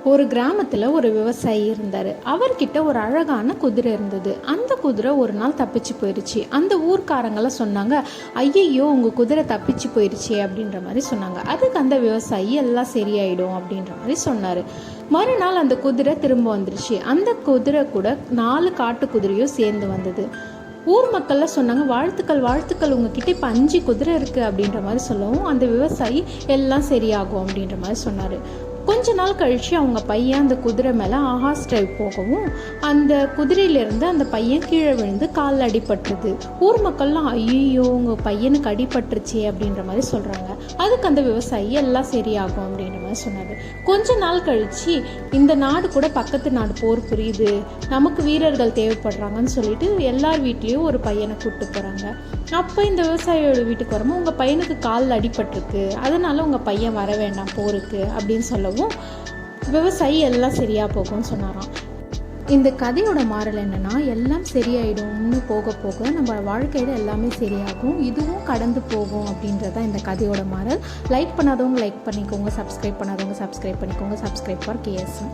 ஒரு கிராமத்தில் ஒரு விவசாயி இருந்தார். அவர்கிட்ட ஒரு அழகான குதிரை இருந்தது. அந்த குதிரை ஒரு நாள் தப்பிச்சு போயிடுச்சு. அந்த ஊர்க்காரங்களாம் சொன்னாங்க, ஐயையோ உங்கள் குதிரை தப்பிச்சு போயிடுச்சு அப்படின்ற மாதிரி சொன்னாங்க. அதுக்கு அந்த விவசாயி எல்லாம் சரியாயிடும் அப்படின்ற மாதிரி சொன்னார். மறுநாள் அந்த குதிரை திரும்ப வந்துருச்சு. அந்த குதிரை கூட 4 காட்டு குதிரையும் சேர்ந்து வந்தது. ஊர் மக்கள்லாம் சொன்னாங்க, வாழ்த்துக்கள் வாழ்த்துக்கள், உங்ககிட்ட இப்போ 5 குதிரை இருக்குது அப்படின்ற மாதிரி சொல்லவும் அந்த விவசாயி எல்லாம் சரியாகும் அப்படின்ற மாதிரி சொன்னார். கொஞ்ச நாள் கழித்து அவங்க பையன் அந்த குதிரை மேலே ஆஹாஸ் டிரைவ் போகவும் அந்த குதிரையிலேருந்து அந்த பையன் கீழே விழுந்து காலில் அடிபட்டுருது. ஊர் மக்கள்லாம் ஐயோ உங்கள் பையனுக்கு அடிபட்டுருச்சே அப்படின்ற மாதிரி சொல்கிறாங்க. அதுக்கு அந்த விவசாயி எல்லாம் சரியாகும் அப்படின்ற மாதிரி சொன்னார். கொஞ்ச நாள் கழித்து இந்த நாடு கூட பக்கத்து நாடு போர் புரியுது, நமக்கு வீரர்கள் தேவைப்படுறாங்கன்னு சொல்லிட்டு எல்லார் வீட்லேயும் ஒரு பையனை கூப்பிட்டு போகிறாங்க. அப்போ இந்த விவசாயியோட வீட்டுக்கு வரும்போது உங்கள் பையனுக்கு காலில் அடிபட்டிருக்கு, அதனால உங்கள் பையன் வர வேண்டாம் போருக்கு அப்படின்னு சொல்லவும் விவசாயி எல்லாம் சரியாக போகும்னு சொன்னாராம். இந்த கதையோட மாறல் என்னென்னா, எல்லாம் சரியாயிடும்னு போக போக நம்ம வாழ்க்கையில் எல்லாமே சரியாகும், இதுவும் கடந்து போகும் அப்படின்றதான் இந்த கதையோட மாறல். லைக் பண்ணாதவங்க லைக் பண்ணிக்கோங்க, சப்ஸ்கிரைப் பண்ணாதவங்க சப்ஸ்கிரைப் பண்ணிக்கோங்க. Subscribe for KSM.